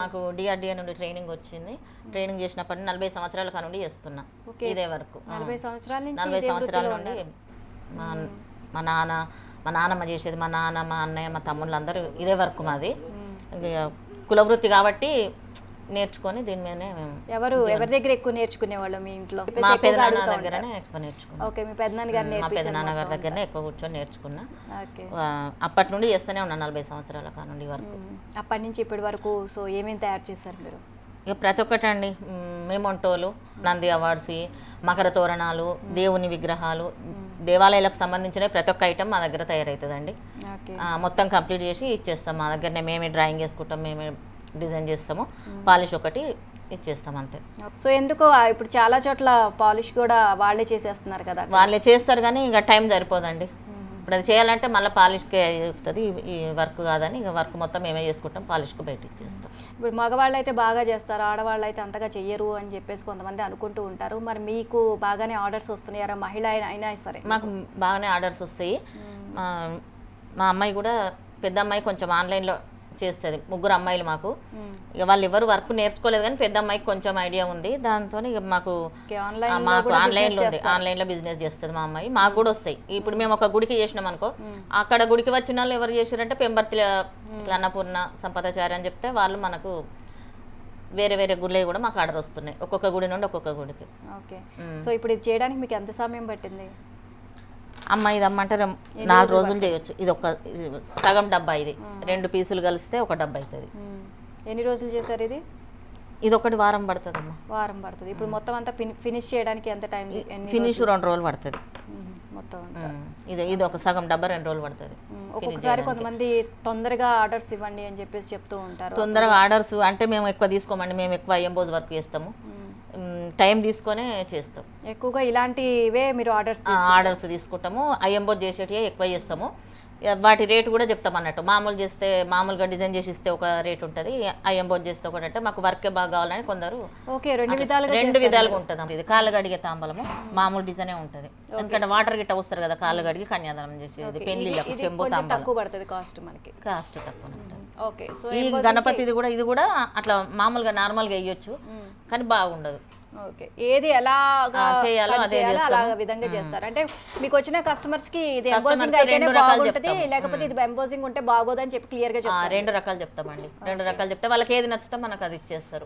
నాకు డిఆర్డిఏ నుండి ట్రైనింగ్ వచ్చింది. ట్రైనింగ్ చేసినప్పటి 40 సంవత్సరాల కానుండి చేస్తున్నా. ఇదే వరకు 40 సంవత్సరాల నుంచి 40 సంవత్సరాల నుండి మా నాన్నమ్మ చేసేది, మా నాన్న, మా అన్నయ్య, మా తమ్ముళ్ళు అందరూ ఇదే వర్క్ మాది. కులవృత్తి కాబట్టి నేర్చుకొని దీని మీదనే మేము. ఎవరి దగ్గర ఎక్కువ నేర్చుకునేవాళ్ళు మీ ఇంట్లో? మా పెదనాన్న దగ్గరనే ఎక్కువ నేర్చుకున్నా. ఓకే, మీ పెదనాన్న గారు మా పెదనాన్న గారి దగ్గరనే ఎక్కువ కూర్చొని నేర్చుకున్నా. అప్పటి నుండి చేస్తూనే ఉన్నా 40 సంవత్సరాల కానుండి వరకు. అప్పటి నుంచి ఇప్పటి వరకు సో ఏమేమి తయారు చేశారు మీరు? ఇక ప్రతి ఒక్కటండి, మేమొంటోలు, నంది అవార్డ్స్, మకర తోరణాలు, దేవుని విగ్రహాలు, దేవాలయాలకు సంబంధించిన ప్రతి ఒక్క ఐటమ్ మా దగ్గర తయారవుతుందండి. మొత్తం కంప్లీట్ చేసి ఇచ్చేస్తాం. మా దగ్గరనే మేమే డ్రాయింగ్ చేసుకుంటాం, మేమే డిజైన్ చేస్తాము, పాలిష్ ఒకటి ఇచ్చేస్తాం అంతే. సో ఎందుకో ఇప్పుడు చాలా చోట్ల పాలిష్ కూడా వాళ్ళే చేసేస్తున్నారు కదా? వాళ్ళే చేస్తారు కానీ ఇక టైం సరిపోదండి. ఇప్పుడు అది చేయాలంటే మళ్ళీ పాలిష్కే అవుతుంది, ఈ వర్క్ కాదని ఇక వర్క్ మొత్తం మేమే చేసుకుంటాం, పాలిష్కి బయట ఇచ్చేస్తాం. ఇప్పుడు మగవాళ్ళు అయితే బాగా చేస్తారు, ఆడవాళ్ళు అయితే అంతగా చెయ్యరు అని చెప్పేసి కొంతమంది అనుకుంటూ ఉంటారు. మరి మీకు బాగానే ఆర్డర్స్ వస్తున్నాయా? మహిళ అయినా సరే మాకు బాగానే ఆర్డర్స్ వస్తాయి. మా అమ్మాయి కూడా, పెద్ద అమ్మాయి కొంచెం ఆన్లైన్లో చేస్తుంది. 3 అమ్మాయిలు మాకు. ఇక వాళ్ళు ఎవరు వర్క్ నేర్చుకోలేదు కానీ పెద్ద అమ్మాయికి కొంచెం ఐడియా ఉంది. దాంతో ఇక మాకు ఆన్లైన్లో బిజినెస్ చేస్తుంది మా అమ్మాయి. మాకు కూడా వస్తాయి. ఇప్పుడు మేము ఒక గుడికి చేసినాం అనుకో, అక్కడ గుడికి వచ్చిన వాళ్ళు ఎవరు చేసారంటే పెంబర్తి అన్నపూర్ణ సంపదాచారి అని చెప్తే వాళ్ళు మనకు వేరే వేరే గుళ్ళే కూడా మాకు ఆర్డర్ వస్తున్నాయి, ఒక్కొక్క గుడి నుండి ఒక్కొక్క గుడికి. ఓకే, సో ఇప్పుడు ఇది చేయడానికి మీకు ఎంత సమయం పట్టింది? అమ్మ ఇది అమ్మంటారు 4 రోజులు చేయొచ్చు. ఇది ఒక సగం డబ్బా, ఇది 2 పీసులు కలిస్తే ఒక డబ్బా అవుతుంది. ఎన్ని రోజులు చేశారు ఇది? ఇది ఒకటి వారం పడుతుంది అమ్మ. వారం పడుతుంది. ఇప్పుడు మొత్తం అంతా ఫినిష్ చేయడానికి ఎంత టైం? ఫినిష్ 2 రోజులు పడుతుంది మొత్తం. ఇది ఒక సగం డబ్బా 2 రోజులు పడుతుంది. ఒక్కొక్కసారి కొంతమంది తొందరగా ఆర్డర్స్ ఇవ్వండి అని చెప్పేసి చెప్తూ ఉంటారు. తొందరగా ఆర్డర్స్ అంటే మేము ఎక్కువ తీసుకోమండి, మేము ఎక్కువ ఎంబోజ్ వర్క్ చేస్తాము, టైం తీసుకొనే చేస్తాం. ఎక్కువగా ఇలాంటివే మీరు ఆర్డర్స్ తీసుకుంటాము. ఎంబోజ్ చేసేటివే ఎక్కువ చేస్తాము. వాటి రేటు కూడా చెప్తాం అన్నట్టు. మామూలు చేస్తే మామూలుగా డిజైన్ చేసి ఇస్తే ఒక రేట్ ఉంటుంది, ఎంబోజ్ చేస్తే ఒకటి. అంటే మాకు వర్కే బాగా కావాలని కొందరు 2 విధాలుగా ఉంటుంది. ఇది కాళ్ళు గడిగే తాంబలము మామూలు డిజైనే ఉంటుంది, ఎందుకంటే వాటర్ గిట్ట వస్తారు కదా, కాళ్ళు గడిగి కన్యాదానం చేసేది పెళ్లిళ్ళకు చెంబు తాంబలం. తక్కువ పడుతుంది కాస్ట్, మనకి కాస్ట్ తక్కువ ఉంటుంది. ఓకే, సో ఈ గణపతిది కూడా, ఇది కూడా అట్లా మామూలుగా నార్మల్గా వేయొచ్చు కానీ బాగుండదు. ఓకే, ఏది ఎలాగా చేయాలో అదే అలాగా విధంగా చేస్తారు. అంటే మీకు వచ్చిన కస్టమర్స్ కి ఇది ఎంబోజింగ్ అయితేనే బాగుంటది, లేకపోతే ఇది ఎంబోజింగ్ ఉంటే బాగోదు అని చెప్పి క్లియర్ గా చెప్తారు. 2 రకాలు చెప్తామండి. 2 రకాలు చెప్తే వాళ్ళకి ఏది నచ్చితే మనకు అది ఇచ్చేస్తారు.